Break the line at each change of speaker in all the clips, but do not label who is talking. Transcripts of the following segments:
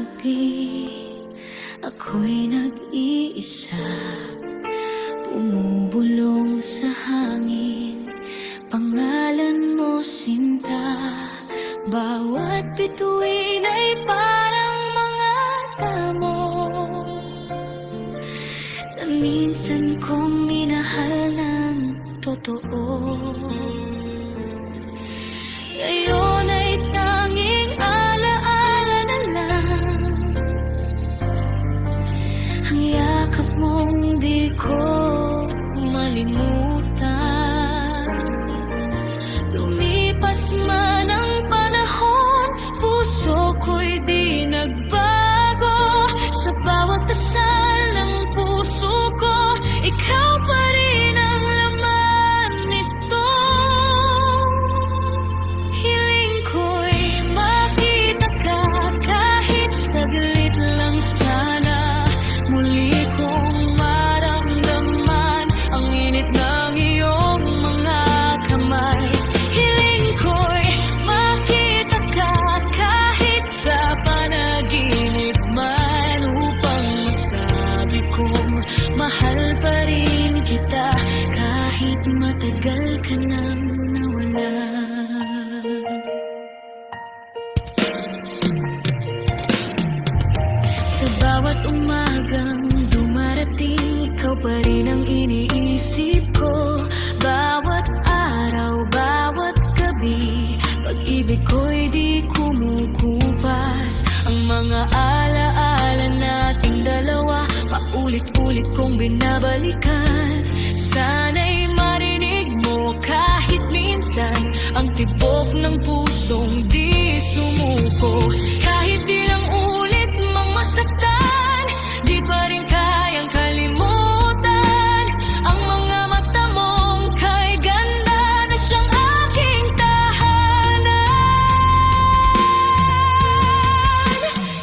gabi, ako'y nag-iisa, bumubulong sa hangin. Pangalan mo sinta, bawat bituin ay parang mga damo na minsan kong minahal ng totoo. Ngayon ay tanging alaala na lang ang yakap mong di ko malimutan. Lumipas man ang panahon, puso ko'y di nagbago. Sa bawat dasal ng puso ko, ikaw pa rin ang laman nito. Hiling ko'y makita ka kahit saglit lang sana. Muli kong maramdaman ang init ng iyong mga kamay. Hiling ko'y makita ka kahit sa panaginip man, upang masabi kong mahal pa rin kita kahit matagal ka nang nawala. Sa bawat umagang dumarating, ikaw pa rin ang iniisip ko. Bawat araw, bawat gabi, pag-ibig ko'y di kumukupas. Ang mga alaala nating dalawa, paulit-ulit kong binabalikan. Sana'y marinig mo kahit minsan ang tibok ng pusong di sumuko. Kahit ilang ulit mang masaktan, di pa rin kayang kalimutan ang mga mata mong kay ganda na siyang aking tahanan.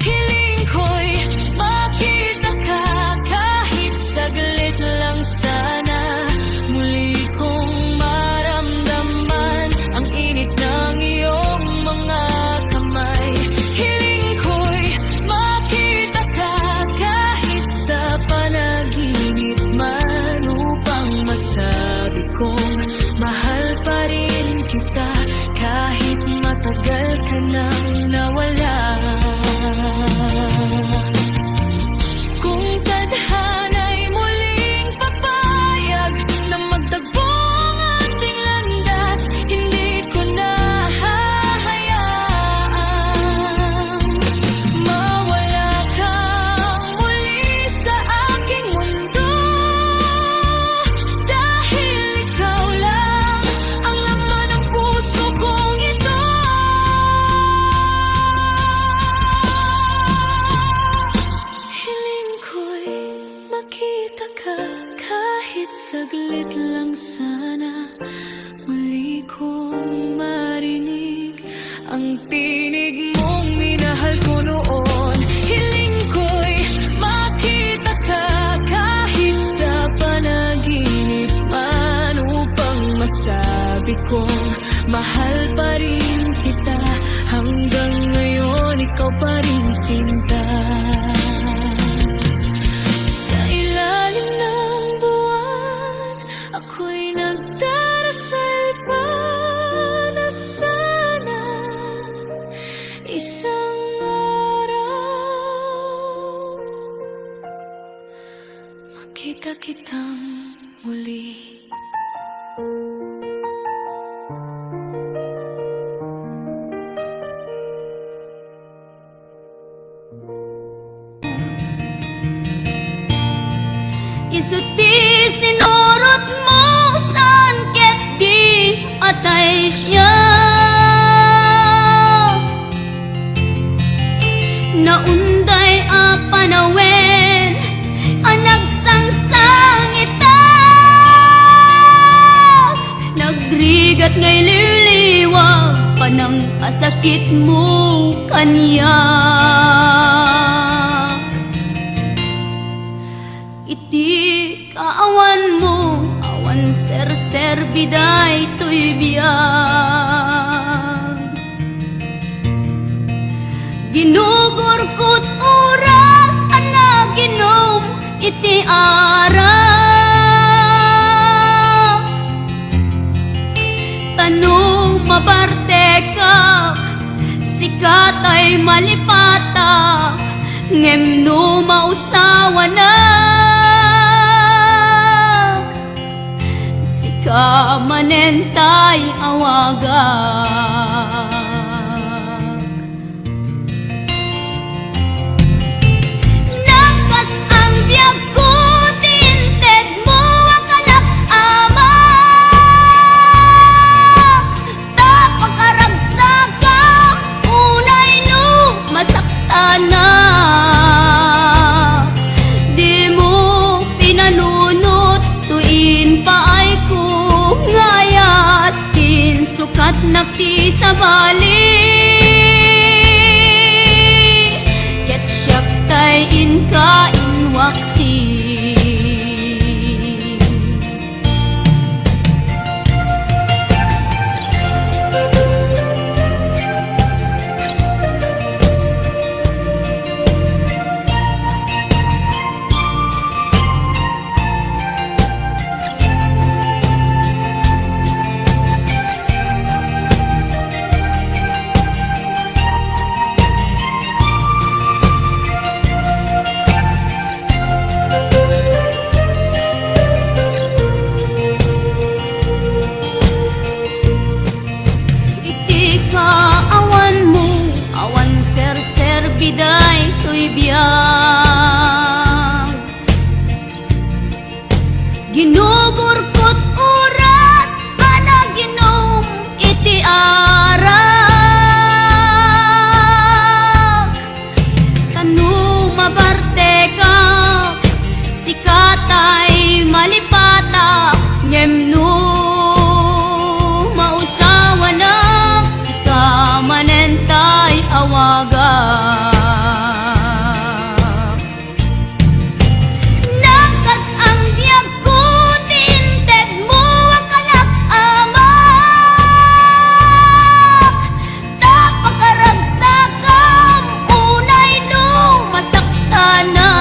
Hiling ko'y makita ka kahit saglit lang sana. Muli kong maramdaman ang init ng iyong mga kamay. Hiling ko'y makita ka kahit sa panaginip man, upang masabi kong mahal pa rin kita kahit matagal ka nang nawala. Kung tadhana'y muling papayag na magtagpo ang ating landas, hindi ko na hahayaang mawala kang muli sa aking mundo. Dahil ikaw lang ang laman ng puso kong ito. Hiling ko'y makita ka kahit saglit lang sana. Muli kong marinig ang tinig mong minahal ko noon. Hiling ko'y makita ka kahit sa panaginip man, upang masabi kong mahal pa rin kita. Hanggang ngayon ikaw pa rin sinta. Sa ilalim ng buwan, ako'y nagdarasal pa na sana isang araw makita kitang muli.
Isuti sinurot mo saan ket di atay siya. Naunday a panawen ang nagsangsang ita. Nagrigat ngay liliwag panang asakit mo kaniya. Iti kaawan mo, awan ser-ser biday to'y biyag. Ginug Ginugor ko't oras ana ginom iti ara. Tanong mabarte ka, sikat ay malipata, ngem no mausawa na. Sika manentay awagak. Nakas ang biyag ko, tinted mo akalak ama. Tapagkaragsaga, unay no masakta na. Di mo pinanunot, tuin pa ay kung ngayat, sukat nakti sa bali. Ket siyak tay inka inwaksi. Awan mo, awan ser biday to'y biyag. Ginugor ko't oras, ana ginom iti ara. Tanu mabarte ka, sikatay malipata, ngem no mausawa na. Manentay awagak. Nakas ang biyag ko, tinted mo akalak ama. Tapagkaragsakam, unay no masakta na.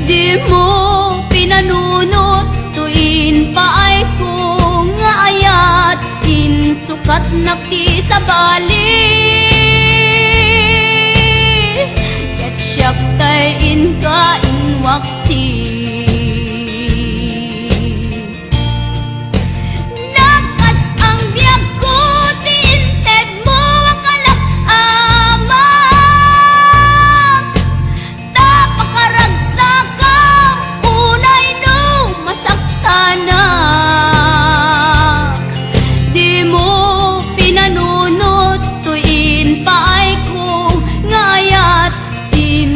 Di mo pinanunot, tuin pa ay kung ayat, sukat nakti sa bali. Ket siyak tay inka inwaksi. Nakas ang biyag ko, tinted mo akalak ama. Tapagkaragsakam, unay no masakta na. Di mo pinanunot, tuin pa ay kung ngayat,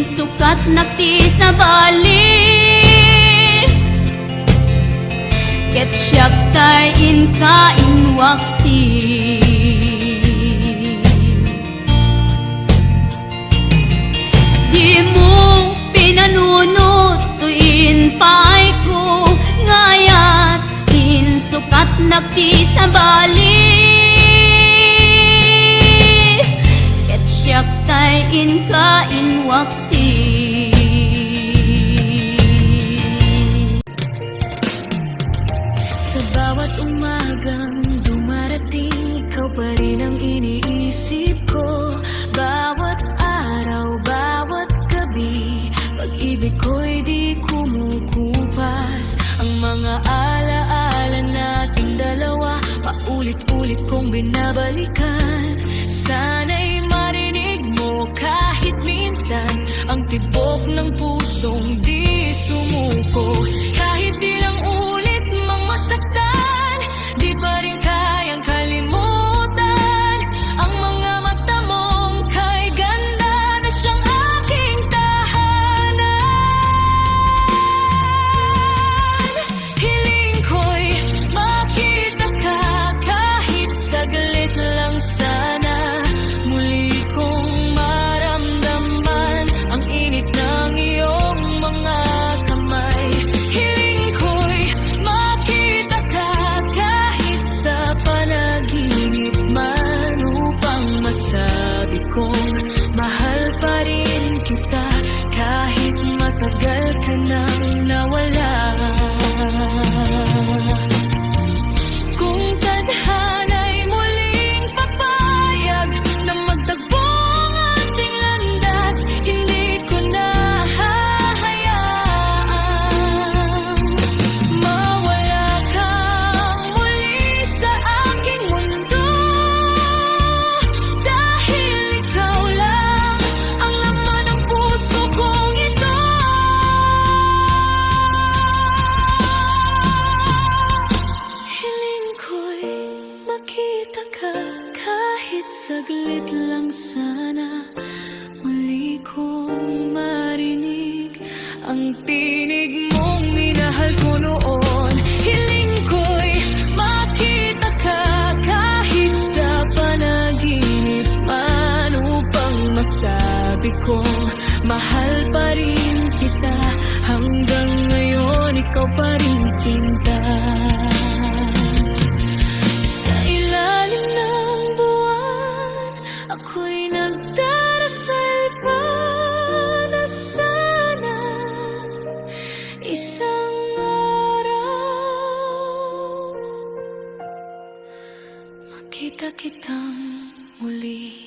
sukat nakti sa bali. Ket siyak tay inka inwaksi. Di mo pinanunot, tuin pa ay kung ngayat, sukat nakti sa bali. Ket siyak tay inka inwaksi.
Sa bawat umagang dumarating, ikaw pa rin ang iniisip ko. Bawat araw, bawat gabi, pag-ibig ko'y di kumukupas. Ang mga alaala nating dalawa, paulit-ulit kong binabalikan. Sana'y marinig mo kahit minsan ang tibok ng pusong di sumuko. Kahit ilang ulit mang masaktan, di pa rin kayang kalimutan ang mga mata mong kay ganda na siyang aking tahanan. Hiling ko'y makita ka kahit saglit lang sana. Muli kong maramdaman ang init ng iyong mga kamay. pa rin kita kahit matagal ka nang nawala. Kung tadhana'y muling papayag na magtagpo ang ating landas, hindi ko na hahayaan mawala kang muli sa aking mundo, dahil ikaw lang ang laman ng puso kong ito. Hiling ko'y makita ka kahit saglit lang sana. Muli kong marinig ang tinig mong minahal ko noon. Hiling ko'y makita ka kahit sa panaginip man, upang masabi kong mahal pa rin kita. Hanggang ngayon ikaw pa rin sinta. Sa ilalim ng buwan, ako'y nagdarasal pa na sana isang araw makita kitang muli.